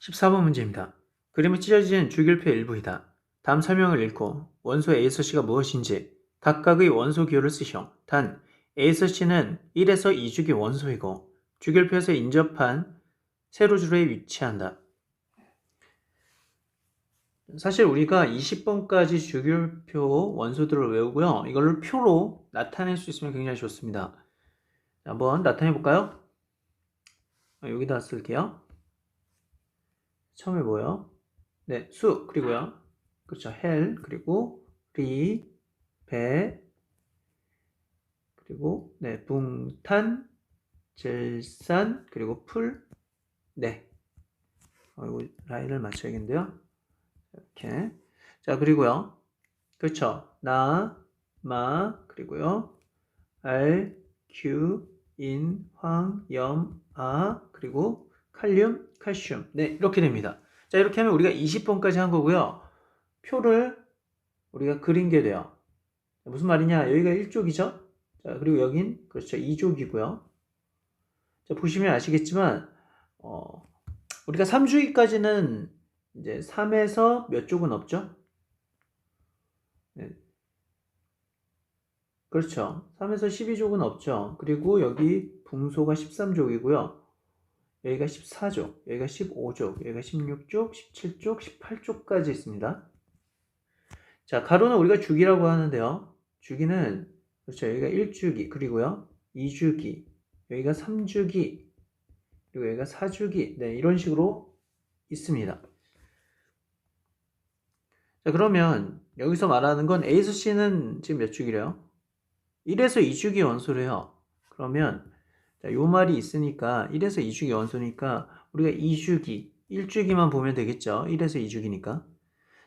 14번 문제입니다. 그림에 찢어진 주기율표 일부이다. 다음 설명을 읽고 원소 A소씨가 무엇인지 각각의 원소 기호를 쓰시오. 단 A소씨는 1에서 2주기 원소이고 주기율표에서 인접한 세로주로에 위치한다. 사실 우리가 20번까지 주기율표 원소들을 외우고요. 이걸로 표로 나타낼 수 있으면 굉장히 좋습니다. 한번 나타내 볼까요? 여기다 쓸게요. 처음에 뭐요? 네, 수, 그리고요. 그렇죠. 헬, 그리고 리, 배, 그리고 네, 붕탄, 질산, 그리고 풀, 네. 이거 라인을 맞춰야겠는데요. 이렇게. 자, 그리고요. 그렇죠. 나, 마, 그리고요. 알, 큐, 인, 황, 염, 아, 그리고 칼륨, 칼슘. 네, 이렇게 됩니다. 자, 이렇게 하면 우리가 20번까지 한 거고요. 표를 우리가 그린 게 돼요. 무슨 말이냐? 여기가 1족이죠? 자, 그리고 여긴, 그렇죠. 2족이고요. 자, 보시면 아시겠지만, 우리가 3주기까지는 이제 3에서 몇 족은 없죠? 네. 그렇죠. 3에서 12족은 없죠. 그리고 여기 붕소가 13족이고요. 여기가 14족, 여기가 15족, 여기가 16족, 17족, 18족까지 있습니다. 자, 가로는 우리가 주기라고 하는데요. 주기는, 그렇죠. 여기가 1주기, 그리고요. 2주기, 여기가 3주기, 그리고 여기가 4주기. 네, 이런 식으로 있습니다. 자, 그러면 여기서 말하는 건 A에서 C는 지금 몇 주기래요? 1에서 2주기 원소래요. 그러면 자, 요 말이 있으니까 1에서 2주기 원소니까 우리가 2주기, 1주기만 보면 되겠죠. 1에서 2주기니까.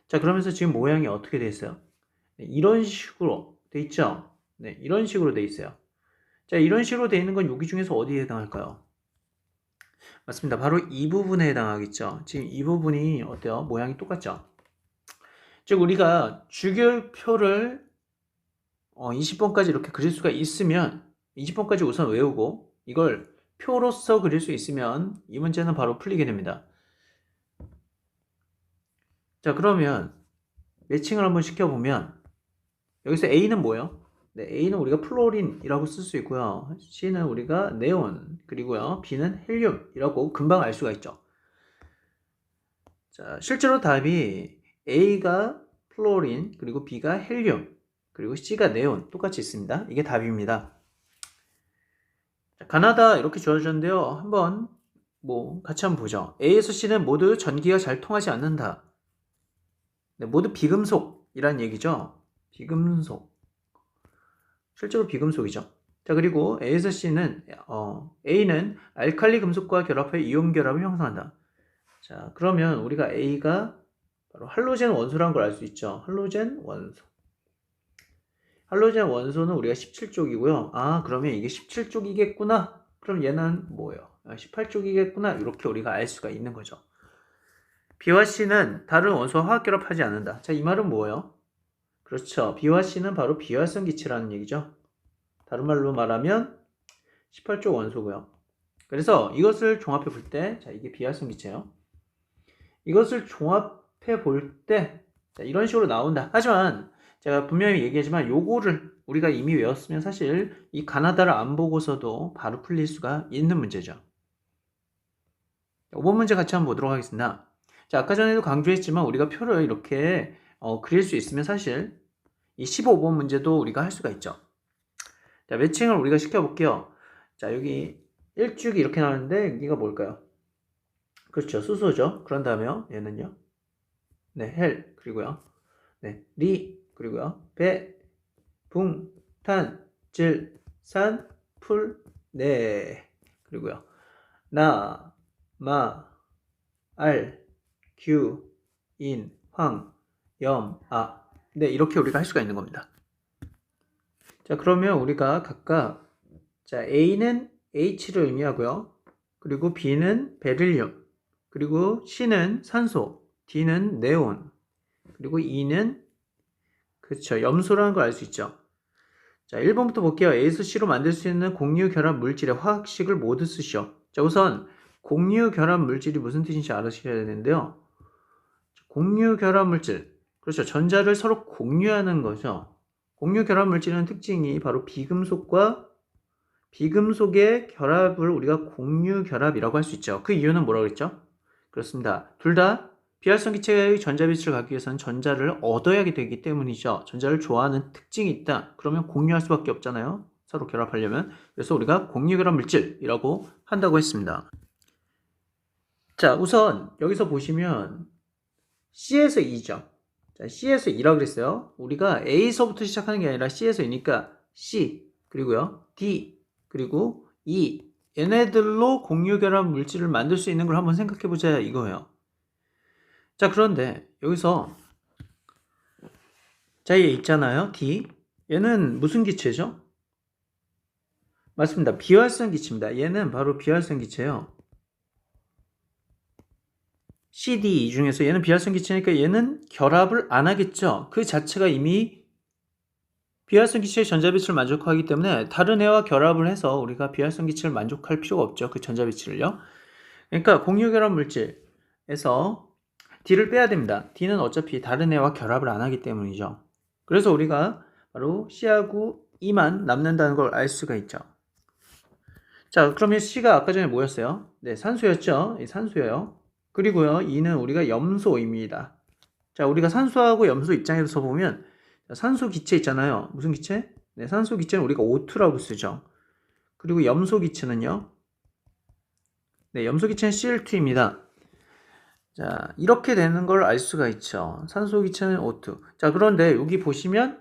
자, 그러면서 지금 모양이 어떻게 돼 있어요? 네, 이런 식으로 돼 있죠? 네, 이런 식으로 돼 있어요. 자, 이런 식으로 돼 있는 건 여기 중에서 어디에 해당할까요? 맞습니다. 바로 이 부분에 해당하겠죠. 지금 이 부분이 어때요? 모양이 똑같죠? 즉 우리가 주기율표를 20번까지 이렇게 그릴 수가 있으면 20번까지 우선 외우고 이걸 표로서 그릴 수 있으면 이 문제는 바로 풀리게 됩니다. 자, 그러면 매칭을 한번 시켜보면 여기서 A는 뭐예요? 네, A는 우리가 플로린이라고 쓸 수 있고요. C는 우리가 네온, 그리고요. B는 헬륨이라고 금방 알 수가 있죠. 자, 실제로 답이 A가 플로린, 그리고 B가 헬륨, 그리고 C가 네온 똑같이 있습니다. 이게 답입니다. 자, 가나다 이렇게 주어졌는데요. 한번 같이 한번 보죠. A에서 C는 모두 전기가 잘 통하지 않는다. 네, 모두 비금속이란 얘기죠. 비금속. 실제로 비금속이죠. 자, 그리고 A에서 C는 A는 알칼리 금속과 결합해 이온 결합을 형성한다. 자, 그러면 우리가 A가 바로 할로젠 원소라는 걸 알 수 있죠. 할로젠 원소. 할로젠 원소는 우리가 17쪽이고요. 아, 그러면 이게 17쪽이겠구나. 그럼 얘는 뭐예요? 18쪽이겠구나. 이렇게 우리가 알 수가 있는 거죠. B와 C는 다른 원소와 화학 결합하지 않는다. 자, 이 말은 뭐예요? 그렇죠. B와 C는 바로 비활성 기체라는 얘기죠. 다른 말로 말하면 18쪽 원소고요. 그래서 이것을 종합해 볼 때, 자, 이게 비활성 기체예요. 이것을 종합해 볼 때, 자, 이런 식으로 나온다. 하지만 제가 분명히 얘기하지만 요거를 우리가 이미 외웠으면 사실 이 가나다를 안 보고서도 바로 풀릴 수가 있는 문제죠. 5번 문제 같이 한번 보도록 하겠습니다. 자, 아까 전에도 강조했지만 우리가 표를 이렇게 그릴 수 있으면 사실 이 15번 문제도 우리가 할 수가 있죠. 자, 매칭을 우리가 시켜볼게요. 자, 여기 1주기 이렇게 나오는데 여기가 뭘까요? 그렇죠. 수소죠. 그런 다음에요. 얘는요. 네, 헬. 그리고요. 네, 리. 그리고요. 배, 붕, 탄, 질, 산, 풀, 네. 그리고요. 나, 마, 알, 규, 인, 황, 염, 아. 네, 이렇게 우리가 할 수가 있는 겁니다. 자, 그러면 우리가 각각 자, A는 H를 의미하고요. 그리고 B는 베릴륨, 그리고 C는 산소, D는 네온, 그리고 E는 그렇죠. 염소라는 걸 알 수 있죠. 자, 1번부터 볼게요. A에서 C로 만들 수 있는 공유 결합 물질의 화학식을 모두 쓰시오. 자, 우선 공유 결합 물질이 무슨 뜻인지 알으셔야 되는데요. 공유 결합 물질, 그렇죠. 전자를 서로 공유하는 거죠. 공유 결합 물질은 특징이 바로 비금속과 비금속의 결합을 우리가 공유 결합이라고 할 수 있죠. 그 이유는 뭐라고 그랬죠? 그렇습니다. 둘 다 비활성 기체의 전자빛을 갖기 위해서는 전자를 얻어야 되기 때문이죠. 전자를 좋아하는 특징이 있다. 그러면 공유할 수밖에 없잖아요. 서로 결합하려면. 그래서 우리가 공유 결합 물질이라고 한다고 했습니다. 자, 우선 여기서 보시면 C에서 E죠. 자, C에서 E라고 그랬어요. 우리가 A서부터 시작하는 게 아니라 C에서 E니까 C, 그리고요, D, 그리고 E. 얘네들로 공유 결합 물질을 만들 수 있는 걸 한번 생각해 보자 이거예요. 자, 그런데 여기서 자, 얘 있잖아요. D. 얘는 무슨 기체죠? 맞습니다. 비활성 기체입니다. 얘는 바로 비활성 기체예요. CD 이 중에서 얘는 비활성 기체니까 얘는 결합을 안 하겠죠. 그 자체가 이미 비활성 기체의 전자빛을 만족하기 때문에 다른 애와 결합을 해서 우리가 비활성 기체를 만족할 필요가 없죠. 그 전자빛을요. 그러니까 공유 결합 물질에서 D를 빼야 됩니다. D는 어차피 다른 애와 결합을 안 하기 때문이죠. 그래서 우리가 바로 C하고 E만 남는다는 걸 알 수가 있죠. 자, 그러면 C가 아까 전에 뭐였어요? 네, 산소였죠. 산소예요. 그리고요, E는 우리가 염소입니다. 자, 우리가 산소하고 염소 입장에서 보면 산소 기체 있잖아요. 무슨 기체? 네, 산소 기체는 우리가 O2라고 쓰죠. 그리고 염소 기체는요. 네, 염소 기체는 Cl2입니다. 자, 이렇게 되는 걸 알 수가 있죠. 산소 기체는 O2. 자, 그런데 여기 보시면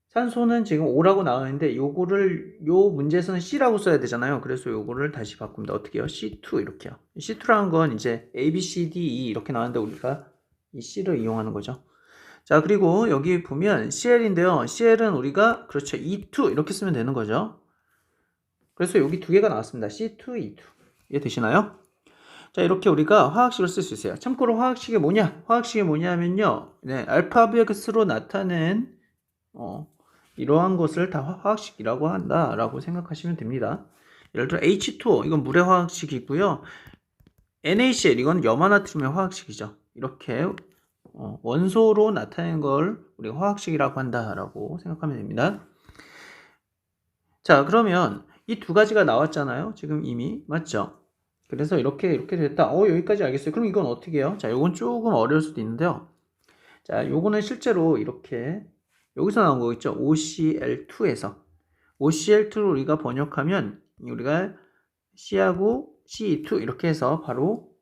산소는 지금 O라고 나오는데 요거를 요 문제에서는 C라고 써야 되잖아요. 그래서 요거를 다시 바꿉니다. 어떻게 해요? C2 이렇게요. C2라는 건 이제 A, B, C, D, E 이렇게 나왔는데 우리가 이 C를 이용하는 거죠. 자, 그리고 여기 보면 CL인데요. CL은 우리가 그렇죠. E2 이렇게 쓰면 되는 거죠. 그래서 여기 두 개가 나왔습니다. C2, E2. 이해 되시나요? 자, 이렇게 우리가 화학식을 쓸 수 있어요. 참고로 화학식이 뭐냐? 화학식이 뭐냐면요. 네, 알파벳으로 나타낸 이러한 것을 다 화학식이라고 한다라고 생각하시면 됩니다. 예를 들어 H2O 이건 물의 화학식이고요. NaCl 이건 염화나트륨의 화학식이죠. 이렇게 원소로 나타낸 걸 우리가 화학식이라고 한다라고 생각하면 됩니다. 자, 그러면 이 두 가지가 나왔잖아요. 지금 이미 맞죠? 그래서 이렇게 됐다. 여기까지 알겠어요. 그럼 이건 어떻게 해요? 자, 요건 조금 어려울 수도 있는데요. 자, 요거는 실제로 이렇게 여기서 나온 거겠죠. OCl2에서 OCl2를 우리가 번역하면 우리가 C하고 C2 이렇게 해서 바로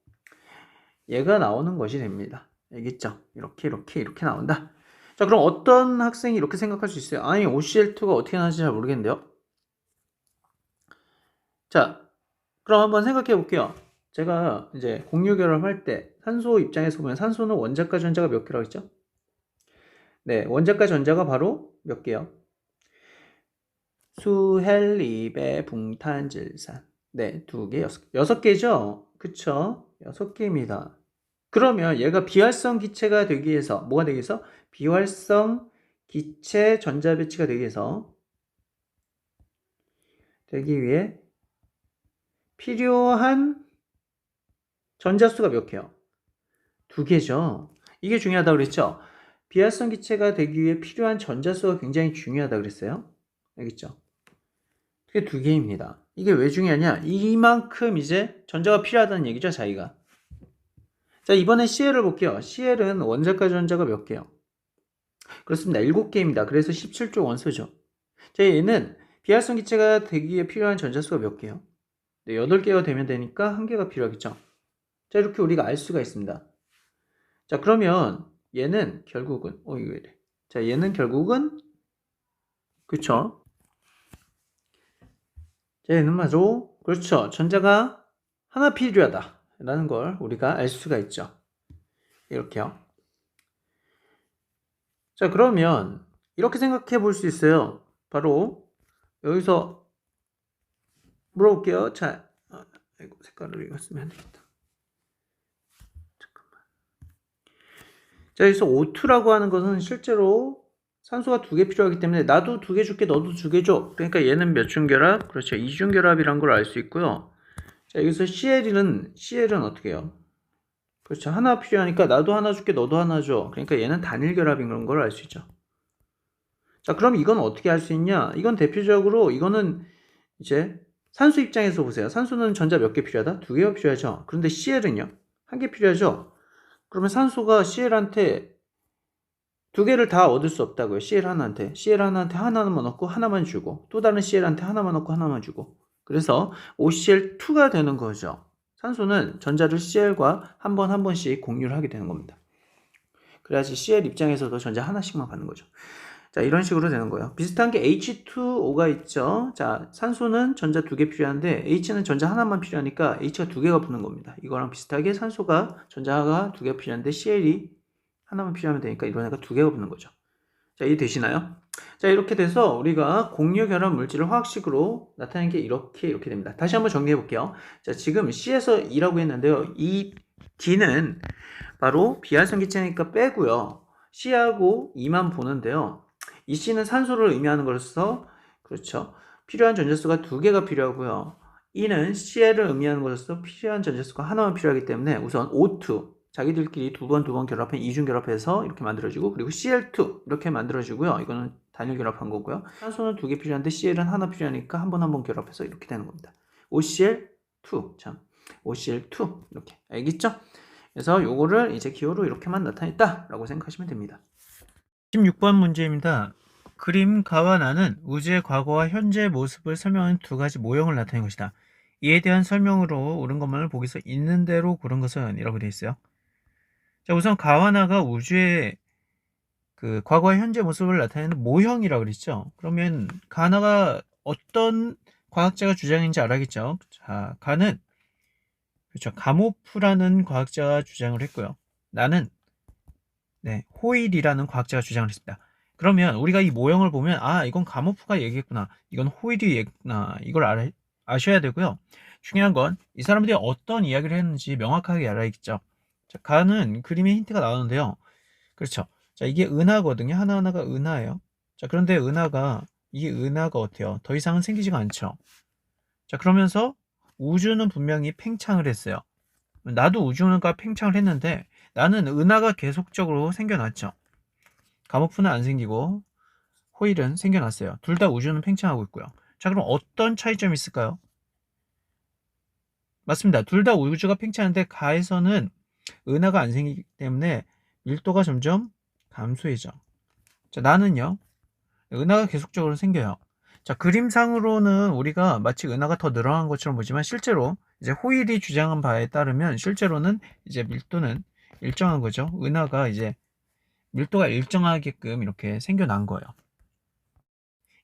얘가 나오는 것이 됩니다. 알겠죠? 이렇게 나온다. 자, 그럼 어떤 학생이 이렇게 생각할 수 있어요? 아니, OCl2가 어떻게 나오는지 잘 모르겠는데요. 자, 그럼 한번 생각해 볼게요. 제가 이제 공유 결합할 때 산소 입장에서 보면 산소는 원자과 전자가 몇 개라고 했죠? 네, 원자과 전자가 바로 몇 개요? 수헬리베 붕탄질산. 네, 2개, 6개죠? 그쵸? 6개입니다. 그러면 얘가 비활성 기체가 되기 위해서 뭐가 되기 위해서? 비활성 기체 전자 배치가 되기 위해 필요한 전자수가 몇 개요? 2개죠. 이게 중요하다고 그랬죠? 비활성 기체가 되기 위해 필요한 전자수가 굉장히 중요하다고 그랬어요. 알겠죠? 그게 2개입니다. 이게 왜 중요하냐? 이만큼 이제 전자가 필요하다는 얘기죠, 자기가. 자, 이번엔 CL을 볼게요. CL은 원자과 전자가 몇 개요? 그렇습니다. 7개입니다. 그래서 17조 원소죠. 자, 얘는 비활성 기체가 되기 위해 필요한 전자수가 몇 개요? 네, 8개가 되면 되니까 1개가 필요하겠죠. 자, 이렇게 우리가 알 수가 있습니다. 자, 그러면 얘는 결국은 이거 이래. 자, 얘는 결국은 그쵸? 자, 얘는 마저 그렇죠. 전자가 하나 필요하다 라는 걸 우리가 알 수가 있죠. 이렇게요. 자, 그러면 이렇게 생각해 볼 수 있어요. 바로 여기서 물어볼게요. 자, 이거 색깔을 이거 쓰면 안 되겠다. 잠깐만. 자, 여기서 O2라고 하는 것은 실제로 산소가 2개 필요하기 때문에 나도 2개 줄게, 너도 2개 줘. 그러니까 얘는 몇 중 결합? 그렇죠. 2중 결합이란 걸 알 수 있고요. 자, 여기서 CL은 어떻게 해요? 그렇죠. 하나 필요하니까 나도 하나 줄게, 너도 하나 줘. 그러니까 얘는 단일 결합인 그런 걸 알 수 있죠. 자, 그럼 이건 어떻게 할 수 있냐? 이건 대표적으로 이거는 이제 산소 입장에서 보세요. 산소는 전자 몇 개 필요하다? 두 개가 필요하죠. 그런데 CL은요? 한 개 필요하죠. 그러면 산소가 CL한테 두 개를 다 얻을 수 없다고요. CL 하나한테 하나만 얻고 하나만 주고 또 다른 CL한테 하나만 얻고 하나만 주고 그래서 OCl2가 되는 거죠. 산소는 전자를 CL과 한 번씩 공유를 하게 되는 겁니다. 그래야지 CL 입장에서도 전자 하나씩만 받는 거죠. 자, 이런 식으로 되는 거예요. 비슷한 게 H2O가 있죠. 자, 산소는 전자 두 개 필요한데 H는 전자 하나만 필요하니까 H가 두 개가 붙는 겁니다. 이거랑 비슷하게 산소가 전자가 두 개 필요한데 CL이 하나만 필요하면 되니까 이런 애가 두 개가 붙는 거죠. 자, 이해되시나요? 자, 이렇게 돼서 우리가 공유 결합 물질을 화학식으로 나타내는 게 이렇게 됩니다. 다시 한번 정리해 볼게요. 자, 지금 C에서 E라고 했는데요. 이 D는 바로 비활성기체니까 빼고요. C하고 E만 보는데요. 이 C는 산소를 의미하는 것으로서 그렇죠. 필요한 전자수가 두 개가 필요하고요. E는 CL을 의미하는 것으로서 필요한 전자수가 하나만 필요하기 때문에 우선 O2 자기들끼리 두 번 결합한 이중 결합해서 이렇게 만들어지고 그리고 CL2 이렇게 만들어지고요. 이거는 단일 결합한 거고요. 산소는 두 개 필요한데 CL은 하나 필요하니까 한 번 결합해서 이렇게 되는 겁니다. OCl2 참 OCl2 이렇게 알겠죠? 그래서 요거를 이제 기호로 이렇게만 나타냈다라고 생각하시면 됩니다. 16번 문제입니다. 그림 가와 나는 우주의 과거와 현재의 모습을 설명하는 두 가지 모형을 나타낸 것이다. 이에 대한 설명으로 옳은 것만을 보기서 있는 대로 고른 것은 이라고 되어 있어요. 자, 우선 가와 나가 우주의 그 과거와 현재 모습을 나타내는 모형이라고 그랬죠. 그러면 가나가 어떤 과학자가 주장인지 알아야겠죠. 자, 가는 그렇죠. 가모프라는 과학자가 주장을 했고요. 나는 호일이라는 과학자가 주장을 했습니다. 그러면 우리가 이 모형을 보면 이건 가모프가 얘기했구나. 이건 호일이 얘기했구나. 이걸 아셔야 되고요. 중요한 건 이 사람들이 어떤 이야기를 했는지 명확하게 알아야겠죠. 자, 가는 그림에 힌트가 나오는데요. 그렇죠. 자, 이게 은하거든요. 하나하나가 은하예요. 자, 그런데 이게 은하가 어때요? 더 이상은 생기지가 않죠. 자, 그러면서 우주는 분명히 팽창을 했어요. 나도 우주가 팽창을 했는데 나는 은하가 계속적으로 생겨났죠. 가모프는 안 생기고 호일은 생겨났어요. 둘 다 우주는 팽창하고 있고요. 자, 그럼 어떤 차이점이 있을까요? 맞습니다. 둘 다 우주가 팽창하는데 가에서는 은하가 안 생기기 때문에 밀도가 점점 감소해져. 자, 나는요. 은하가 계속적으로 생겨요. 자, 그림상으로는 우리가 마치 은하가 더 늘어난 것처럼 보지만 실제로 이제 호일이 주장한 바에 따르면 실제로는 이제 밀도는 일정한 거죠. 은하가 이제 밀도가 일정하게끔 이렇게 생겨난 거예요.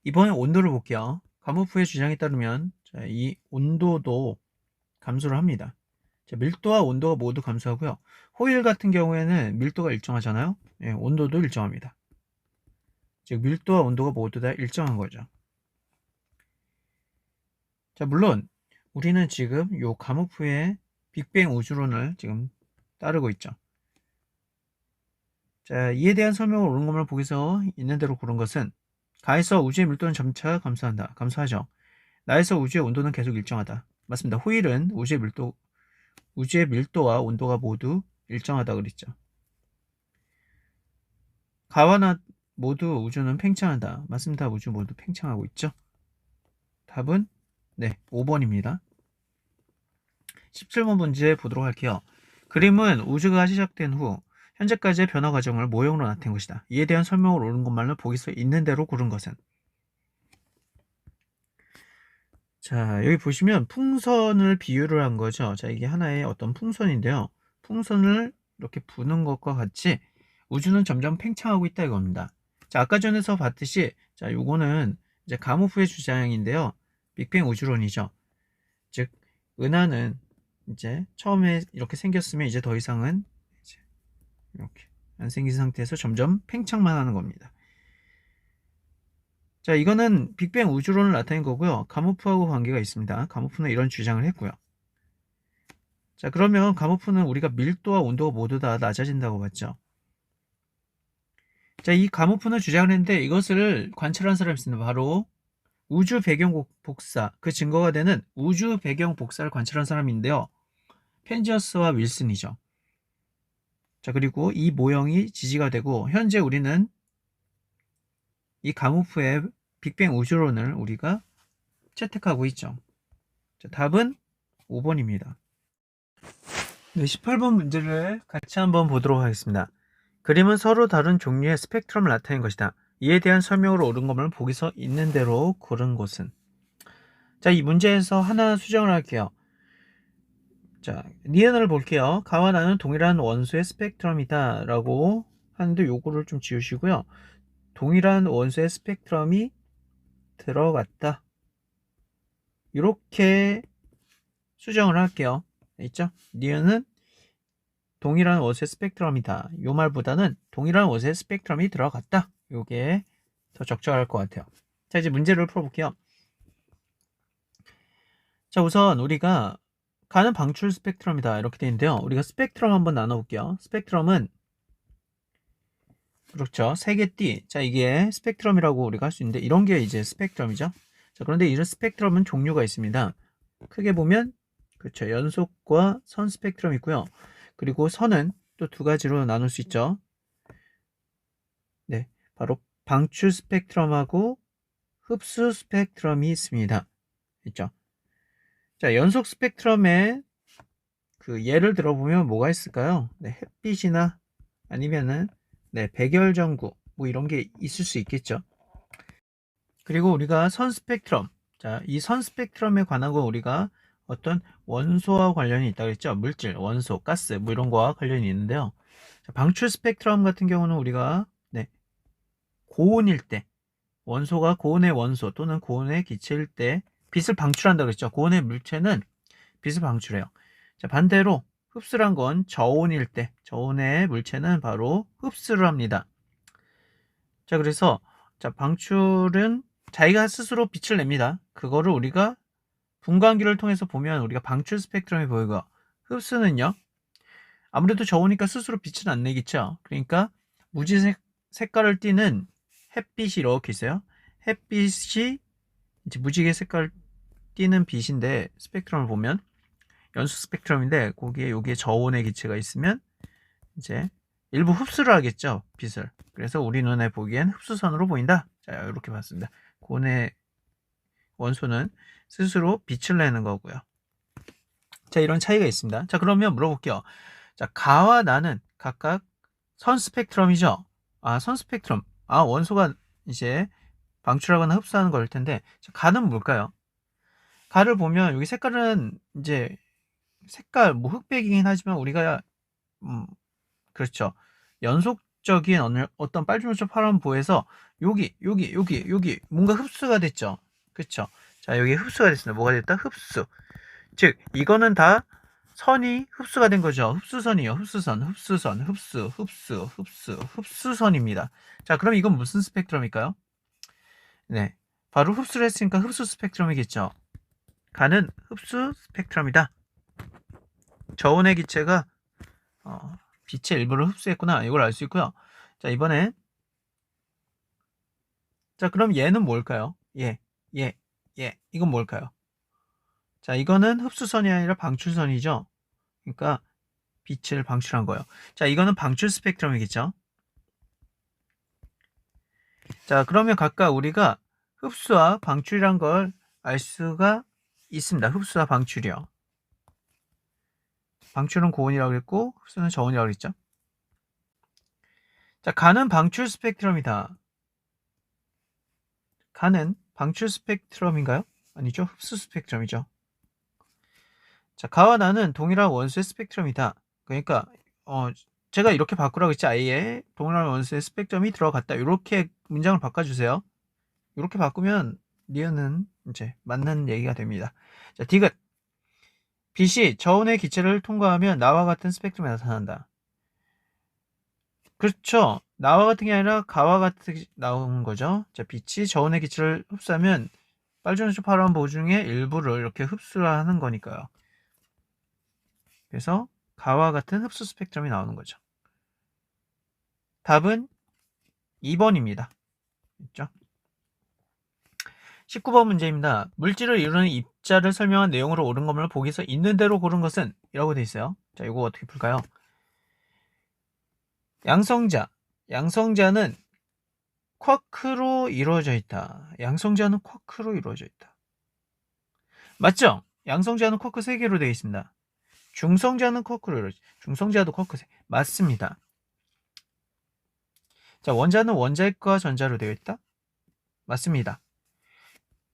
이번에 온도를 볼게요. 가모프의 주장에 따르면 자, 이 온도도 감소를 합니다. 자, 밀도와 온도가 모두 감소하고요. 호일 같은 경우에는 밀도가 일정하잖아요. 예, 온도도 일정합니다. 즉 밀도와 온도가 모두 다 일정한 거죠. 자, 물론 우리는 지금 요 가모프의 빅뱅 우주론을 지금 따르고 있죠. 자, 이에 대한 설명을 옳은 것만 보기서 있는 대로 고른 것은 가에서 우주의 밀도는 점차 감소하죠. 나에서 우주의 온도는 계속 일정하다. 맞습니다. 호일은 우주의 밀도와 온도가 모두 일정하다 그랬죠. 가와 나 모두 우주는 팽창한다. 맞습니다. 우주 모두 팽창하고 있죠. 답은 5번입니다. 17번 문제 보도록 할게요. 그림은 우주가 시작된 후 현재까지의 변화 과정을 모형으로 나타낸 것이다. 이에 대한 설명을 옳은 것만을 보기서 있는 대로 고른 것은? 자, 여기 보시면 풍선을 비유를 한 거죠. 자, 이게 하나의 어떤 풍선인데요. 풍선을 이렇게 부는 것과 같이 우주는 점점 팽창하고 있다 이겁니다. 자, 아까 전에서 봤듯이 자, 요거는 이제 가모프의 주장인데요. 빅뱅 우주론이죠. 즉 은하는 이제 처음에 이렇게 생겼으면 이제 더 이상은 이제 이렇게 안 생긴 상태에서 점점 팽창만 하는 겁니다. 자, 이거는 빅뱅 우주론을 나타낸 거고요. 가모프하고 관계가 있습니다. 가모프는 이런 주장을 했고요. 자, 그러면 가모프는 우리가 밀도와 온도가 모두 다 낮아진다고 봤죠. 자, 이 가모프는 주장을 했는데 이것을 관찰한 사람이 있습니다. 바로 우주 배경 복사, 그 증거가 되는 우주 배경 복사를 관찰한 사람인데요. 펜지어스와 윌슨이죠. 자, 그리고 이 모형이 지지가 되고 현재 우리는 이 가모프의 빅뱅 우주론을 우리가 채택하고 있죠. 자, 답은 5번입니다. 네, 18번 문제를 같이 한번 보도록 하겠습니다. 그림은 서로 다른 종류의 스펙트럼을 나타낸 것이다. 이에 대한 설명으로 옳은 것을 보기서 있는 대로 고른 곳은? 자, 이 문제에서 하나 수정을 할게요. 자, 니은을 볼게요. 가와 나는 동일한 원소의 스펙트럼이다 라고 하는데 요거를 좀 지우시고요. 동일한 원소의 스펙트럼이 들어갔다. 이렇게 수정을 할게요. 있죠? 니은은 동일한 원소의 스펙트럼이다. 요 말보다는 동일한 원소의 스펙트럼이 들어갔다. 요게 더 적절할 것 같아요. 자, 이제 문제를 풀어볼게요. 자, 우선 우리가 가는 방출 스펙트럼이다 이렇게 되어 있는데요. 우리가 스펙트럼 한번 나눠볼게요. 스펙트럼은 그렇죠. 세 개 띠. 자, 이게 스펙트럼이라고 우리가 할 수 있는데 이런 게 이제 스펙트럼이죠. 자, 그런데 이런 스펙트럼은 종류가 있습니다. 크게 보면 그렇죠. 연속과 선 스펙트럼 있고요. 그리고 선은 또 두 가지로 나눌 수 있죠. 네, 바로 방출 스펙트럼하고 흡수 스펙트럼이 있습니다. 있죠. 자, 연속 스펙트럼에 그 예를 들어보면 뭐가 있을까요? 네, 햇빛이나 아니면은 네, 백열전구 뭐 이런 게 있을 수 있겠죠. 그리고 우리가 선 스펙트럼, 자, 이 선 스펙트럼에 관한 거 우리가 어떤 원소와 관련이 있다고 했죠. 물질, 원소, 가스 뭐 이런 거와 관련이 있는데요. 자, 방출 스펙트럼 같은 경우는 우리가 네, 고온일 때 원소가 고온의 원소 또는 고온의 기체일 때 빛을 방출한다고 그랬죠. 고온의 물체는 빛을 방출해요. 자, 반대로 흡수란 건 저온일 때 저온의 물체는 바로 흡수를 합니다. 자, 그래서 자, 방출은 자기가 스스로 빛을 냅니다. 그거를 우리가 분광기를 통해서 보면 우리가 방출 스펙트럼이 보이고 흡수는요. 아무래도 저오니까 스스로 빛은 안 내겠죠. 그러니까 무지색 색깔을 띠는 햇빛이 이렇게 있어요. 햇빛이 이제 무지개 색깔을 띠는 빛인데 스펙트럼을 보면 연수 스펙트럼인데 거기에 여기에 저온의 기체가 있으면 이제 일부 흡수를 하겠죠. 빛을. 그래서 우리 눈에 보기엔 흡수선으로 보인다. 자, 이렇게 봤습니다. 고온의 원소는 스스로 빛을 내는 거고요. 자, 이런 차이가 있습니다. 자, 그러면 물어볼게요. 자, 가와 나는 각각 선 스펙트럼이죠. 아, 선 스펙트럼. 아, 원소가 이제 방출하거나 흡수하는 걸 텐데, 자, 가는 뭘까요? 가를 보면 여기 색깔은 이제 색깔 뭐 흑백이긴 하지만 우리가 그렇죠. 연속적인 어떤 빨주노초 파란보에서 여기 뭔가 흡수가 됐죠. 그렇죠. 자, 여기 흡수가 됐습니다. 뭐가 됐다? 흡수. 즉 이거는 다 선이 흡수가 된 거죠. 흡수선이요. 흡수선입니다. 자, 그럼 이건 무슨 스펙트럼일까요? 네, 바로 흡수를 했으니까 흡수 스펙트럼이겠죠. 가는 흡수 스펙트럼이다. 저온의 기체가 빛의 일부를 흡수했구나. 이걸 알 수 있고요. 자, 이번에 자, 그럼 얘는 뭘까요? 이건 뭘까요? 자, 이거는 흡수선이 아니라 방출선이죠. 그러니까 빛을 방출한 거예요. 자, 이거는 방출 스펙트럼이겠죠. 자, 그러면 각각 우리가 흡수와 방출이란 걸 알 수가 있습니다. 흡수와 방출이요. 방출은 고온이라고 했고 흡수는 저온이라고 했죠. 자, 가는 방출 스펙트럼이다. 가는 방출 스펙트럼인가요? 아니죠. 흡수 스펙트럼이죠. 자, 가와 나는 동일한 원소의 스펙트럼이다. 그러니까 제가 이렇게 바꾸라고 했지. 아예 동일한 원소의 스펙트럼이 들어갔다. 이렇게 문장을 바꿔주세요. 이렇게 바꾸면 니은은 이제 맞는 얘기가 됩니다. 자, 디귿. 빛이 저온의 기체를 통과하면 나와 같은 스펙트럼이 나타난다. 그렇죠. 나와 같은 게 아니라 가와 같은 나오는 거죠. 자, 빛이 저온의 기체를 흡수하면 빨주노초 파란보 중에 일부를 이렇게 흡수하는 거니까요. 그래서 가와 같은 흡수 스펙트럼이 나오는 거죠. 답은 2번입니다. 있죠? 19번 문제입니다. 물질을 이루는 입자를 설명한 내용으로 옳은 것을 보기서 있는 대로 고른 것은? 이라고 돼 있어요. 자, 이거 어떻게 풀까요? 양성자는 쿼크로 이루어져 있다. 양성자는 쿼크로 이루어져 있다. 맞죠? 양성자는 쿼크 3개로 되어 있습니다. 중성자는 쿼크로 이루어져 있다. 중성자도 쿼크 3개. 맞습니다. 자, 원자는 원자핵과 전자로 되어 있다. 맞습니다.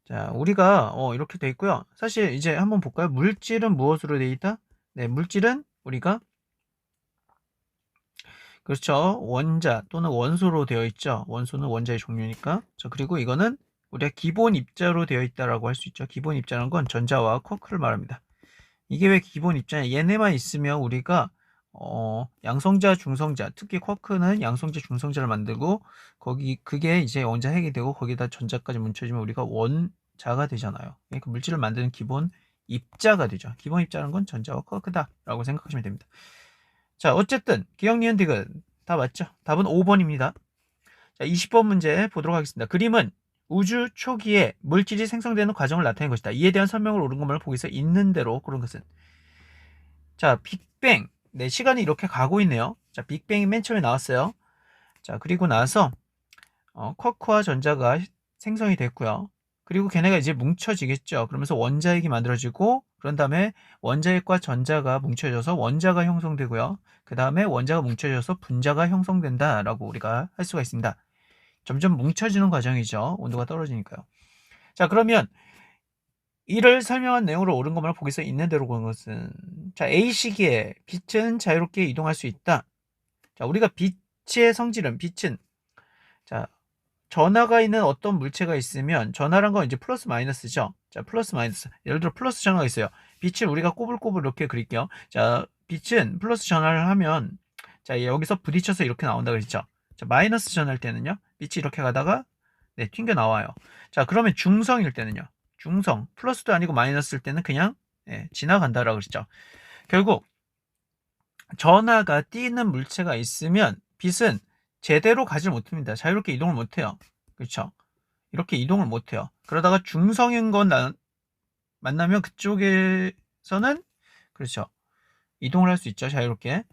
자, 우리가 이렇게 되어 있고요. 사실 이제 한번 볼까요? 물질은 무엇으로 되어 있다? 네, 물질은 우리가 그렇죠. 원자 또는 원소로 되어 있죠. 원소는 원자의 종류니까. 자, 그리고 이거는 우리가 기본 입자로 되어 있다라고 할 수 있죠. 기본 입자는 건 전자와 쿼크를 말합니다. 이게 왜 기본 입자냐? 얘네만 있으면 우리가 양성자, 중성자, 특히 쿼크는 양성자, 중성자를 만들고 그게 이제 원자 핵이 되고 거기다 전자까지 뭉쳐지면 우리가 원자가 되잖아요. 그러니까 물질을 만드는 기본 입자가 되죠. 기본 입자는 건 전자와 쿼크다라고 생각하시면 됩니다. 자, 어쨌든 기억, 니은, 디귿 다 맞죠? 답은 5번입니다. 자, 20번 문제 보도록 하겠습니다. 그림은 우주 초기에 물질이 생성되는 과정을 나타낸 것이다. 이에 대한 설명을 옳은 것만 보기서 있는 대로 그런 것은? 자, 빅뱅. 네, 시간이 이렇게 가고 있네요. 자, 빅뱅이 맨 처음에 나왔어요. 자, 그리고 나서 쿼크와 전자가 생성이 됐고요. 그리고 걔네가 이제 뭉쳐지겠죠. 그러면서 원자핵이 만들어지고 그런 다음에 원자핵과 전자가 뭉쳐져서 원자가 형성되고요. 그 다음에 원자가 뭉쳐져서 분자가 형성된다라고 우리가 할 수가 있습니다. 점점 뭉쳐지는 과정이죠. 온도가 떨어지니까요. 자, 그러면 이를 설명한 내용으로 옳은 것만 보기서 있는 대로 보는 것은? 자, A 시기에 빛은 자유롭게 이동할 수 있다. 자, 우리가 빛의 성질은 자, 전하가 있는 어떤 물체가 있으면 전하란 건 이제 플러스 마이너스죠. 자, 플러스 마이너스. 예를 들어 플러스 전하가 있어요. 빛을 우리가 꼬불꼬불 이렇게 그릴게요. 자, 빛은 플러스 전하를 하면 자, 여기서 부딪혀서 이렇게 나온다 그랬죠. 자, 마이너스 전할 때는요. 빛이 이렇게 가다가 네, 튕겨 나와요. 자, 그러면 중성일 때는요. 중성, 플러스도 아니고 마이너스일 때는 그냥 지나간다라고 그랬죠. 결국 전하가 띄는 물체가 있으면 빛은 제대로 가지 못합니다. 자유롭게 이동을 못해요. 그렇죠? 이렇게 이동을 못해요. 그러다가 중성인 건 만나면 그쪽에서는 그렇죠. 이동을 할 수 있죠. 자유롭게.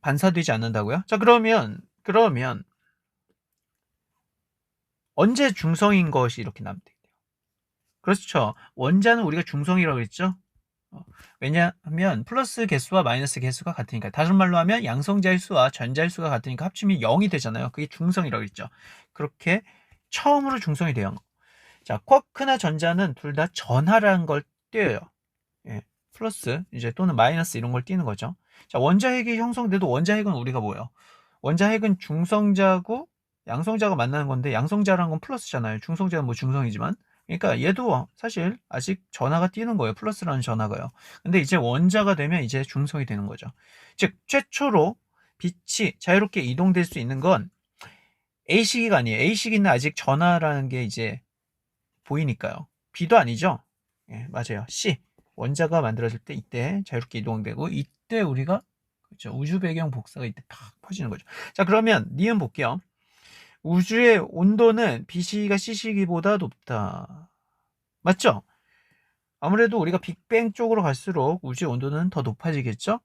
반사되지 않는다고요? 자, 그러면 언제 중성인 것이 이렇게 나면 돼요? 그렇죠. 원자는 우리가 중성이라고 했죠. 왜냐하면 플러스 개수와 마이너스 개수가 같으니까. 다른 말로 하면 양성자의 수와 전자의 수가 같으니까 합치면 0이 되잖아요. 그게 중성이라고 했죠. 그렇게 처음으로 중성이 돼요. 자, 쿼크나 전자는 둘 다 전하라는 걸 띄어요. 예, 플러스 이제 또는 마이너스 이런 걸 띄는 거죠. 자, 원자핵이 형성돼도 원자핵은 우리가 뭐예요? 원자핵은 중성자고 양성자가 만나는 건데 양성자라는 건 플러스잖아요. 중성자는 뭐 중성이지만. 그러니까 얘도 사실 아직 전하가 띄는 거예요. 플러스라는 전하가요. 근데 이제 원자가 되면 이제 중성이 되는 거죠. 즉 최초로 빛이 자유롭게 이동될 수 있는 건 A시기가 아니에요. A시기는 아직 전하라는 게 이제 보이니까요. B도 아니죠. 예, 맞아요. C. 원자가 만들어질 때 이때 자유롭게 이동되고 이때 우리가 그렇죠. 우주 배경 복사가 이때 팍 퍼지는 거죠. 자, 그러면 니은 볼게요. 우주의 온도는 B시기가 C시기보다 높다. 맞죠? 아무래도 우리가 빅뱅 쪽으로 갈수록 우주의 온도는 더 높아지겠죠?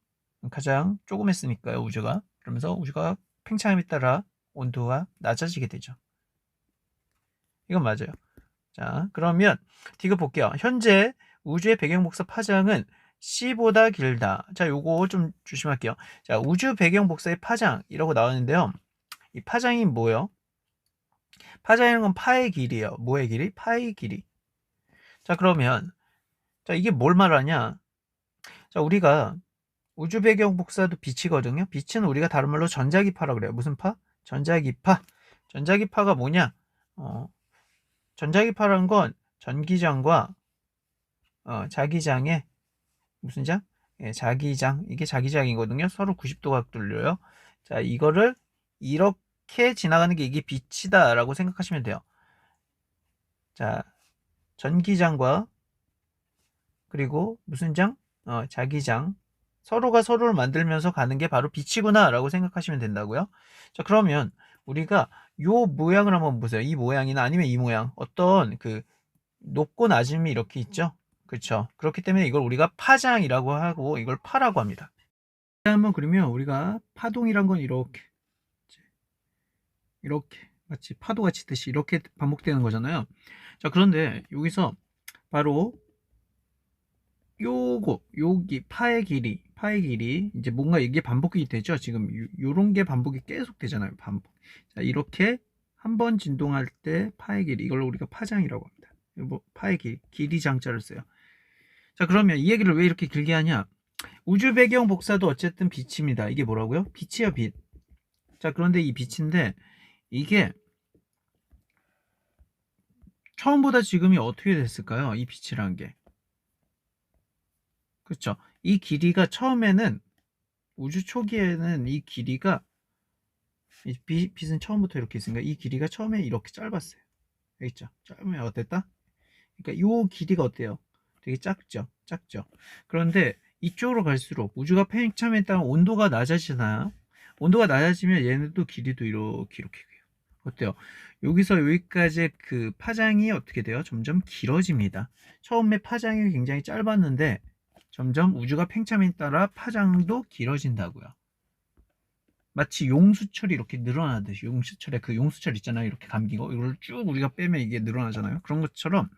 가장 조그맸으니까요, 우주가. 그러면서 우주가 팽창함에 따라 온도가 낮아지게 되죠. 이건 맞아요. 자, 그러면 디귿 볼게요. 현재 우주의 배경 복사 파장은 C보다 길다. 자, 요거 좀 조심할게요. 자, 우주 배경 복사의 파장이라고 나오는데요. 이 파장이 뭐예요? 파장이라는 건 파의 길이에요. 뭐의 길이? 파의 길이. 자, 그러면 자, 이게 뭘 말하냐? 자, 우리가 우주 배경 복사도 빛이거든요. 빛은 우리가 다른 말로 전자기파라고 그래요. 무슨 파? 전자기파. 전자기파가 뭐냐? 전자기파라는 건 전기장과 자기장의 무슨 장? 예, 자기장. 이게 자기장이거든요. 서로 90도가 돌려요. 자, 이거를 이렇게 지나가는 게 이게 빛이다라고 생각하시면 돼요. 자, 전기장과 그리고 무슨 장? 자기장. 서로가 서로를 만들면서 가는 게 바로 빛이구나라고 생각하시면 된다고요. 자, 그러면 우리가 요 모양을 한번 보세요. 이 모양이나 아니면 이 모양. 어떤 그 높고 낮음이 이렇게 있죠? 그렇죠? 그렇기 때문에 이걸 우리가 파장이라고 하고 이걸 파라고 합니다. 한번 그러면 우리가 파동이란 건 이렇게 마치 파도가 치듯이 이렇게 반복되는 거잖아요. 자, 그런데 여기서 바로 여기 파의 길이 이제 뭔가 이게 반복이 되죠. 지금 요런 게 반복이 계속 되잖아요. 반복. 자, 이렇게 한 번 진동할 때 파의 길이, 이걸 우리가 파장이라고 합니다. 뭐 파의 길이 장자를 써요. 자, 그러면 이 얘기를 왜 이렇게 길게 하냐? 우주 배경 복사도 어쨌든 빛입니다. 이게 뭐라고요? 빛이에요, 빛. 자, 그런데 이 빛인데 이게 처음보다 지금이 어떻게 됐을까요? 이 빛이란 게. 그렇죠. 이 길이가 처음에는 우주 초기에는 이 길이가 빛은 처음부터 이렇게 있으니까 이 길이가 처음에 이렇게 짧았어요. 알겠죠? 짧으면 어땠다? 그러니까 이 길이가 어때요? 되게 작죠? 그런데 이쪽으로 갈수록 우주가 팽창에 따른 온도가 낮아지나요? 온도가 낮아지면 얘네도 길이도 이렇게 돼요. 어때요? 여기서 여기까지 그 파장이 어떻게 돼요? 점점 길어집니다. 처음에 파장이 굉장히 짧았는데 점점 우주가 팽창에 따라 파장도 길어진다고요. 마치 용수철이 이렇게 늘어나듯이, 용수철에 그 용수철 있잖아요. 이렇게 감기고 이걸 쭉 우리가 빼면 이게 늘어나잖아요. 그런 것처럼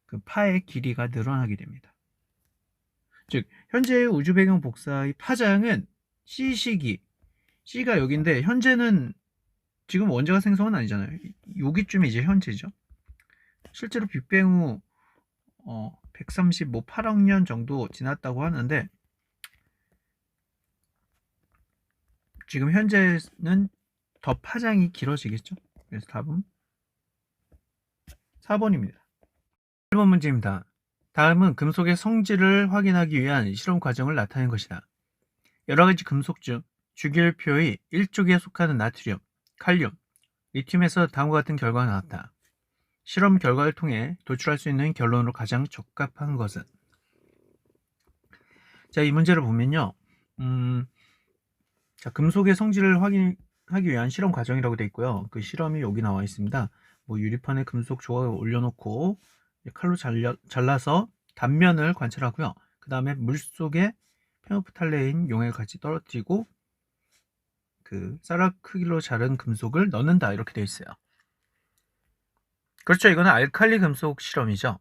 그 파의 길이가 늘어나게 됩니다. 즉 현재의 우주 배경 복사의 파장은 C가 여기인데 현재는 지금 원자가 생성은 아니잖아요. 여기쯤이 이제 현재죠. 실제로 빅뱅 후 138억 년 정도 지났다고 하는데 지금 현재는 더 파장이 길어지겠죠. 그래서 답은 4번입니다. 1번 문제입니다. 다음은 금속의 성질을 확인하기 위한 실험 과정을 나타낸 것이다. 여러가지 금속 중 주기율표의 1쪽에 속하는 나트륨, 칼륨, 리튬에서 다음과 같은 결과가 나왔다. 실험 결과를 통해 도출할 수 있는 결론으로 가장 적합한 것은? 자, 이 문제를 보면요. 자, 금속의 성질을 확인하기 위한 실험 과정이라고 되어 있고요. 그 실험이 여기 나와 있습니다. 뭐 유리판에 금속 조각을 올려놓고 칼로 잘라서 단면을 관찰하고요. 그 다음에 물속에 페노프탈레인 용액을 같이 떨어뜨리고 그 쌀알 크기로 자른 금속을 넣는다, 이렇게 되어 있어요. 그렇죠. 이거는 알칼리 금속 실험이죠.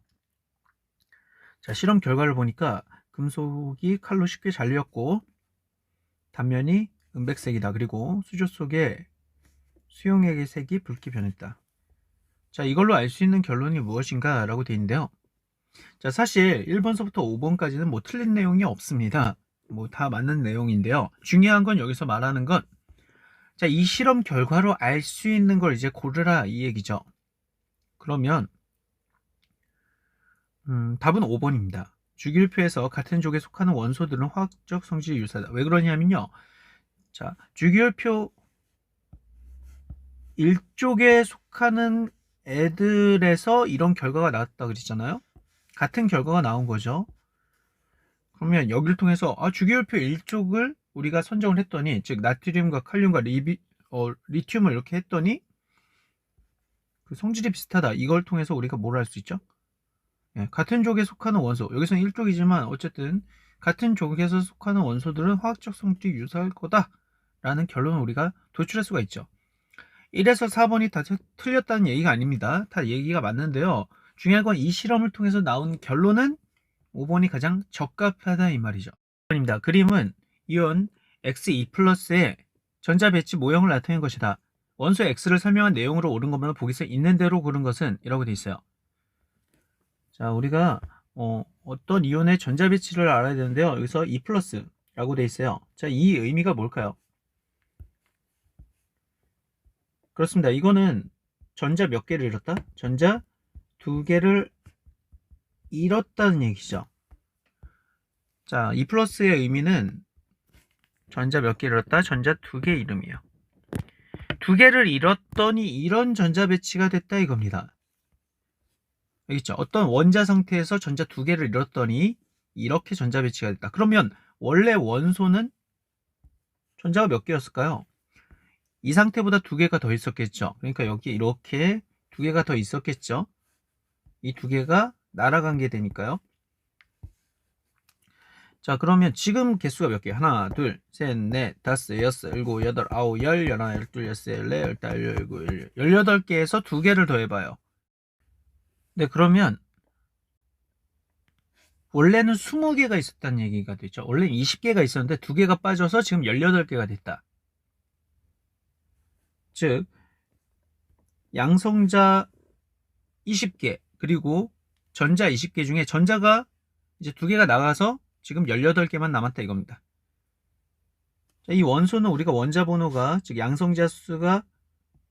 자, 실험 결과를 보니까 금속이 칼로 쉽게 잘렸고 단면이 은백색이다. 그리고 수조 속에 수용액의 색이 붉게 변했다. 자, 이걸로 알 수 있는 결론이 무엇인가 라고 되어 있는데요. 자, 사실 1번서부터 5번까지는 뭐 틀린 내용이 없습니다. 뭐 다 맞는 내용인데요. 중요한 건 여기서 말하는 건, 자, 이 실험 결과로 알 수 있는 걸 이제 고르라, 이 얘기죠. 그러면 답은 5번입니다. 주기율표에서 같은 족에 속하는 원소들은 화학적 성질이 유사하다. 왜 그러냐면요. 자, 주기율표 1쪽에 속하는 애들에서 이런 결과가 나왔다 그랬잖아요. 같은 결과가 나온 거죠. 그러면 여기를 통해서 주기율표 1쪽을 우리가 선정을 했더니, 즉 나트륨과 칼륨과 리튬을 이렇게 했더니 그 성질이 비슷하다. 이걸 통해서 우리가 뭘 할 수 있죠? 같은 족에 속하는 원소, 여기서는 1족이지만 어쨌든 같은 족에서 속하는 원소들은 화학적 성질이 유사할 거다 라는 결론을 우리가 도출할 수가 있죠. 1에서 4번이 다 틀렸다는 얘기가 아닙니다. 다 얘기가 맞는데요. 중요한 건 이 실험을 통해서 나온 결론은 5번이 가장 적합하다, 이 말이죠. 5번입니다. 그림은 이온 X2+의 전자 배치 모형을 나타낸 것이다. 원소 X를 설명한 내용으로 옳은 것만 보기서 있는 대로 고른 것은? 이라고 되어 있어요. 자, 우리가 어떤 이온의 전자 배치를 알아야 되는데요. 여기서 2+라고 되어 있어요. 자, 이 의미가 뭘까요? 그렇습니다. 이거는 전자 몇 개를 잃었다? 전자 2개를 잃었다는 얘기죠. 자, 2+의 의미는 전자 몇 개를 잃었다? 전자 2개 잃음이에요. 2개를 잃었더니 이런 전자 배치가 됐다, 이겁니다. 알겠죠? 어떤 원자 상태에서 전자 2개를 잃었더니 이렇게 전자 배치가 됐다. 그러면 원래 원소는 전자가 몇 개였을까요? 이 상태보다 두 개가 더 있었겠죠. 그러니까 여기 이렇게 두 개가 더 있었겠죠. 이 두 개가 날아간 게 되니까요. 자, 그러면 지금 개수가 몇 개? 하나, 둘, 셋, 넷, 다섯, 여섯, 일곱, 여덟, 아홉, 열, 열하나, 열둘, 열세, 열네, 열다섯, 열일곱, 열여덟 개에서 두 개를 더해봐요. 네, 그러면 원래는 20개가 있었다는 얘기가 되죠. 원래는 20개가 있었는데 두 개가 빠져서 지금 18개가 됐다. 즉, 양성자 20개, 그리고 전자 20개 중에 전자가 이제 두 개가 나가서 지금 18개만 남았다 이겁니다. 자, 이 원소는 우리가 원자 번호가, 즉 양성자 수가,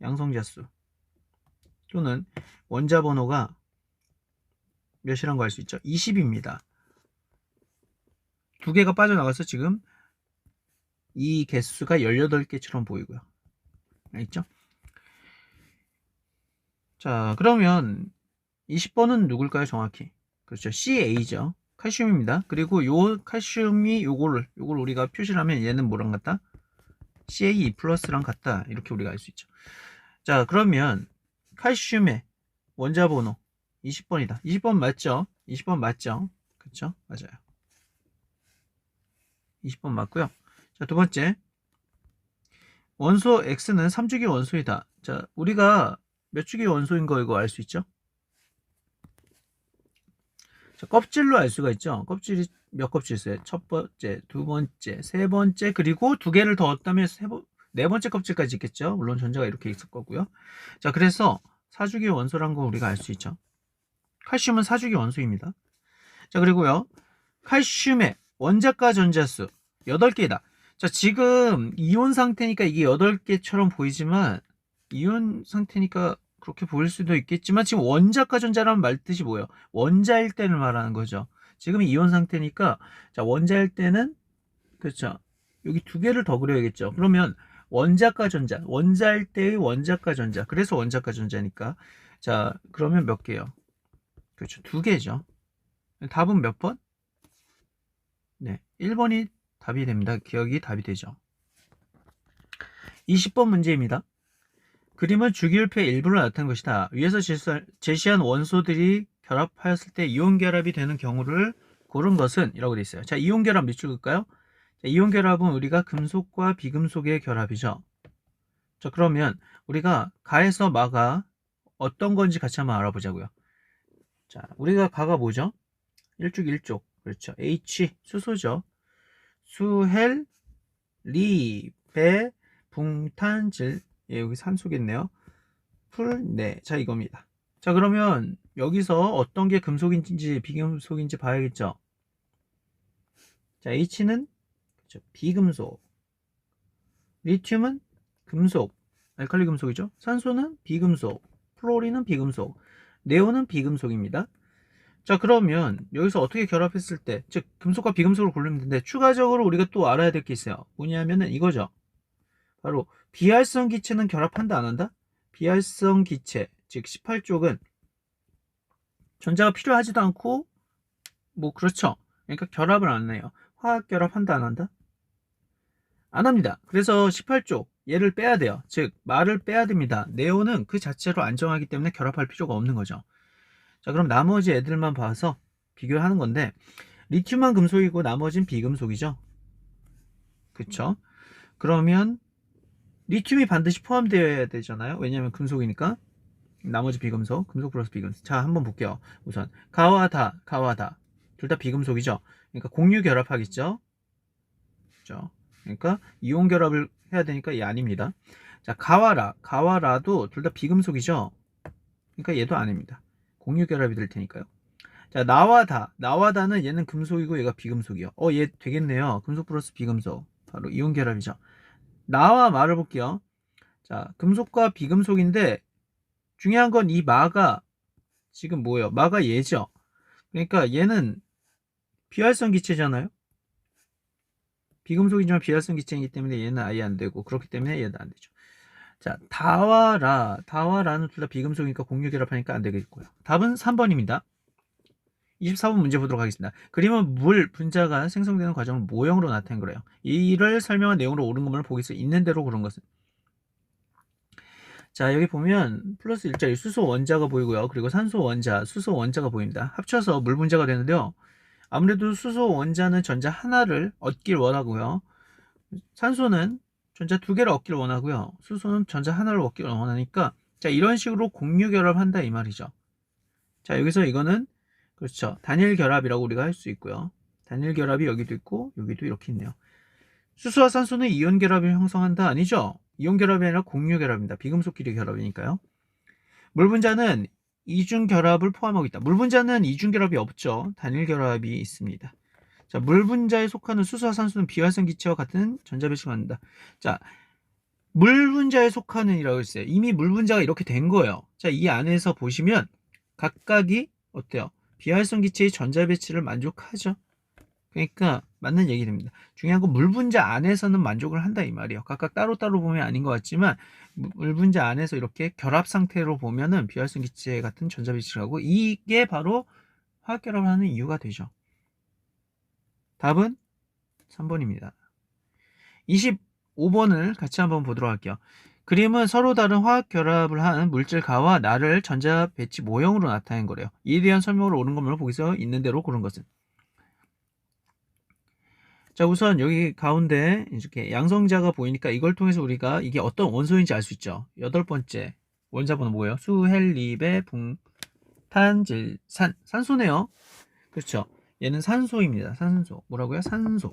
양성자 수 또는 원자 번호가 몇이란 거 알 수 있죠? 20입니다. 두 개가 빠져나가서 지금 이 개수가 18개처럼 보이고요. 알겠죠? 자, 그러면 20번은 누굴까요, 정확히? 그렇죠. CA죠. 칼슘입니다. 그리고 요 칼슘이 요걸 우리가 표시를 하면 얘는 뭐랑 같다? CA 플러스랑 같다. 이렇게 우리가 알 수 있죠. 자, 그러면 칼슘의 원자 번호 20번이다. 20번 맞죠? 20번 맞죠? 그렇죠? 맞아요. 20번 맞고요. 자, 두 번째. 원소 X는 3주기 원소이다. 자, 우리가 몇 주기 원소인 거 이거 알 수 있죠? 자, 껍질로 알 수가 있죠. 껍질이 몇 껍질 있어요? 첫 번째, 두 번째, 세 번째, 그리고 두 개를 더 얻다면 네 번째 껍질까지 있겠죠. 물론 전자가 이렇게 있을 거고요. 자, 그래서 4주기 원소란 거 우리가 알 수 있죠. 칼슘은 4주기 원소입니다. 자, 그리고요. 칼슘의 원자가 전자수 8개이다. 자, 지금 이온 상태니까 이게 8개처럼 보이지만, 이온 상태니까 그렇게 보일 수도 있겠지만, 지금 원자가 전자라는 말 뜻이 뭐예요? 원자일 때를 말하는 거죠. 지금 이온 상태니까, 자, 원자일 때는, 그렇죠. 여기 두 개를 더 그려야겠죠. 그러면 원자가 전자, 원자일 때의 원자가 전자. 그래서 원자가 전자니까. 자, 그러면 몇 개요? 그렇죠. 두 개죠. 답은 몇 번? 네, 1번이 답이 됩니다. 기억이 답이 되죠. 20번 문제입니다. 그림은 주기율표의 일부를 나타낸 것이다. 위에서 제시한 원소들이 결합하였을 때 이온 결합이 되는 경우를 고른 것은? 이라고 되어 있어요. 자, 이온 결합 몇 줄 글까요? 자, 이온 결합은 우리가 금속과 비금속의 결합이죠. 자, 그러면 우리가 가에서 마가 어떤 건지 같이 한번 알아보자고요. 자, 우리가 가가 뭐죠? 일족 일족. 그렇죠. H 수소죠. 수헬, 리, 배, 붕탄질. 예, 여기 산소겠네요. 풀, 네. 자, 이겁니다. 자, 그러면 여기서 어떤 게 금속인지 비금속인지 봐야겠죠. 자, H는 그렇죠. 비금속. 리튬은 금속. 알칼리 금속이죠. 산소는 비금속. 플로린은 비금속. 네온은 비금속입니다. 자, 그러면 여기서 어떻게 결합했을 때, 즉 금속과 비금속을 고르면 되는데, 추가적으로 우리가 또 알아야 될 게 있어요. 뭐냐면은 이거죠. 바로 비활성 기체는 결합한다 안 한다? 비활성 기체, 즉 18쪽은 전자가 필요하지도 않고 뭐 그렇죠. 그러니까 결합을 안 해요. 화학 결합한다 안 한다? 안 합니다. 그래서 18쪽 얘를 빼야 돼요. 즉 말을 빼야 됩니다. 네온은 그 자체로 안정하기 때문에 결합할 필요가 없는 거죠. 자, 그럼 나머지 애들만 봐서 비교하는 건데, 리튬만 금속이고 나머진 비금속이죠. 그쵸? 그러면 리튬이 반드시 포함되어야 되잖아요. 왜냐하면 금속이니까. 나머지 비금속, 금속 플러스 비금속. 자, 한번 볼게요. 우선 가와 다 둘 다 비금속이죠. 그러니까 공유 결합하겠죠. 그렇죠? 그러니까 이온 결합을 해야 되니까 얘 아닙니다. 자, 가와라도 둘 다 비금속이죠. 그러니까 얘도 아닙니다. 공유 결합이 될 테니까요. 자, 나와다는 얘는 금속이고 얘가 비금속이요. 얘 되겠네요. 금속 플러스 비금속. 바로 이온 결합이죠. 나와 마를 볼게요. 자, 금속과 비금속인데 중요한 건 이 마가 지금 뭐예요? 마가 얘죠. 그러니까 얘는 비활성 기체잖아요. 비금속이지만 비활성 기체이기 때문에 얘는 아예 안 되고, 그렇기 때문에 얘도 안 되죠. 자, 다와라는 둘 다 비금속이니까 공유 결합하니까 안 되겠고요. 답은 3번입니다. 24번 문제 보도록 하겠습니다. 그림은 물, 분자가 생성되는 과정을 모형으로 나타낸 거래요. 이를 설명한 내용으로 옳은 것을 보기 수 있는 대로 고른 것은? 자, 여기 보면 플러스 일자리 수소 원자가 보이고요. 그리고 산소 원자, 수소 원자가 보입니다. 합쳐서 물 분자가 되는데요. 아무래도 수소 원자는 전자 하나를 얻길 원하고요. 산소는 전자 두 개를 얻길 원하고요. 수소는 전자 하나를 얻길 원하니까 자, 이런 식으로 공유 결합한다 이 말이죠. 자, 여기서 이거는 그렇죠. 단일 결합이라고 우리가 할 수 있고요. 단일 결합이 여기도 있고 여기도 이렇게 있네요. 수소와 산소는 이온 결합을 형성한다 아니죠? 이온 결합이 아니라 공유 결합입니다. 비금속끼리 결합이니까요. 물 분자는 이중 결합을 포함하고 있다. 물 분자는 이중 결합이 없죠. 단일 결합이 있습니다. 자, 물 분자에 속하는 수소와 산소는 비활성 기체와 같은 전자 배치를 갖는다. 자, 물 분자에 속하는이라고 했어요. 이미 물 분자가 이렇게 된 거예요. 자, 이 안에서 보시면 각각이 어때요? 비활성 기체의 전자 배치를 만족하죠. 그러니까 맞는 얘기 됩니다. 중요한 건 물 분자 안에서는 만족을 한다 이 말이에요. 각각 따로따로 보면 아닌 것 같지만 물 분자 안에서 이렇게 결합 상태로 보면은 비활성 기체 같은 전자 배치를 하고 이게 바로 화학 결합을 하는 이유가 되죠. 답은 3번입니다. 25번을 같이 한번 보도록 할게요. 그림은 서로 다른 화학 결합을 한 물질 가와 나를 전자 배치 모형으로 나타낸 거래요. 이에 대한 설명을 옳은 것으로 보기서 있는 대로 고른 것은. 자, 우선 여기 가운데 이렇게 양성자가 보이니까 이걸 통해서 우리가 이게 어떤 원소인지 알 수 있죠. 8번째 원자번호 뭐예요? 수헬리베 붕탄질산. 산소네요. 그렇죠. 얘는 산소입니다. 산소. 뭐라고요? 산소.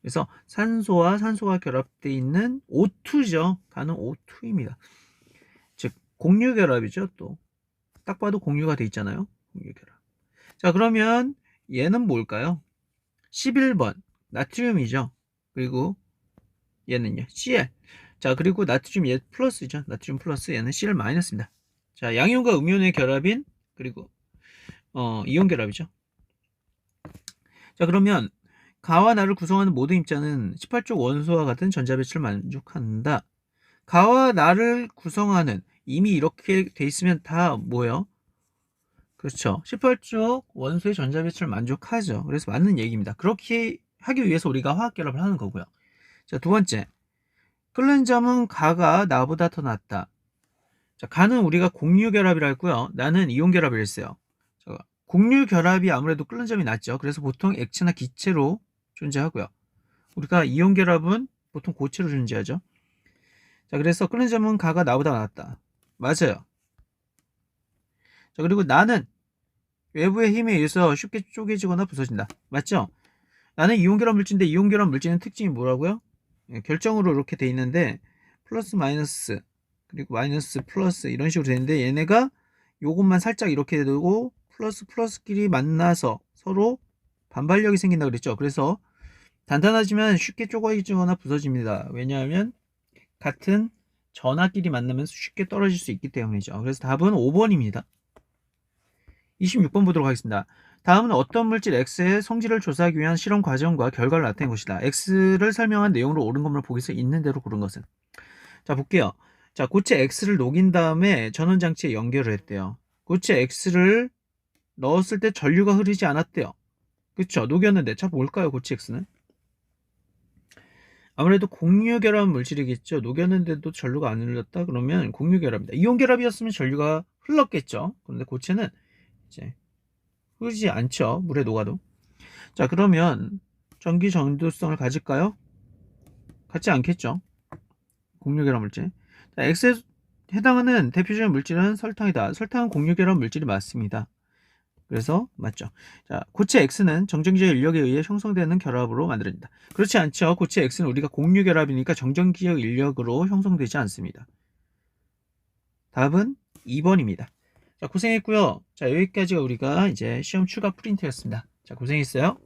그래서 산소와 산소가 결합되어 있는 O2죠. 가는 O2입니다. 즉 공유 결합이죠. 또 딱 봐도 공유가 돼 있잖아요. 공유 결합. 자, 그러면 얘는 뭘까요? 11번 나트륨이죠. 그리고 얘는요 Cl. 자, 그리고 나트륨 얘 플러스죠. 나트륨 플러스, 얘는 Cl 마이너스입니다. 자, 양이온과 음이온의 결합인 그리고 이온 결합이죠. 자, 그러면 가와 나를 구성하는 모든 입자는 18쪽 원소와 같은 전자 배치를 만족한다. 가와 나를 구성하는 이미 이렇게 돼 있으면 다 뭐예요? 그렇죠. 18쪽 원소의 전자 배치를 만족하죠. 그래서 맞는 얘기입니다. 그렇게 하기 위해서 우리가 화학 결합을 하는 거고요. 자, 두 번째. 끓는 점은 가가 나보다 더 낫다. 자, 가는 우리가 공유 결합이라 했고요. 나는 이온 결합을 했어요. 자, 공유 결합이 아무래도 끓는 점이 낫죠. 그래서 보통 액체나 기체로 존재하고요. 우리가 이온 결합은 보통 고체로 존재하죠. 자, 그래서 끓는 점은 가가 나보다 낫다. 맞아요. 자, 그리고 나는 외부의 힘에 의해서 쉽게 쪼개지거나 부서진다. 맞죠? 나는 이온결합 물질인데 이온결합 물질의 특징이 뭐라고요? 결정으로 이렇게 돼 있는데 플러스 마이너스 그리고 마이너스 플러스 이런 식으로 되는데 얘네가 요것만 살짝 이렇게 되고 플러스 플러스끼리 만나서 서로 반발력이 생긴다 그랬죠. 그래서 단단하지만 쉽게 쪼개지거나 부서집니다. 왜냐하면 같은 전하끼리 만나면서 쉽게 떨어질 수 있기 때문이죠. 그래서 답은 5번입니다. 26번 보도록 하겠습니다. 다음은 어떤 물질 X의 성질을 조사하기 위한 실험 과정과 결과를 나타낸 것이다. X를 설명한 내용으로 옳은 것을 보기서 있는 대로 고른 것은. 자, 볼게요. 자, 고체 X를 녹인 다음에 전원장치에 연결을 했대요. 고체 X를 넣었을 때 전류가 흐르지 않았대요. 그쵸? 녹였는데. 자, 뭘까요? 고체 X는? 아무래도 공유결합 물질이겠죠. 녹였는데도 전류가 안 흘렀다? 그러면 공유결합입니다. 이온결합이었으면 전류가 흘렀겠죠. 그런데 고체는 이제 흐르지 않죠. 물에 녹아도. 자, 그러면 전기 전도성을 가질까요? 갖지 않겠죠. 공유결합 물질. 자, X에 해당하는 대표적인 물질은 설탕이다. 설탕은 공유결합 물질이 맞습니다. 그래서 맞죠. 자, 고체 X는 정전기적 인력에 의해 형성되는 결합으로 만들어진다. 그렇지 않죠. 고체 X는 우리가 공유결합이니까 정전기적 인력으로 형성되지 않습니다. 답은 2번입니다. 자, 고생했고요. 자, 여기까지가 우리가 이제 시험 추가 프린트였습니다. 자, 고생했어요.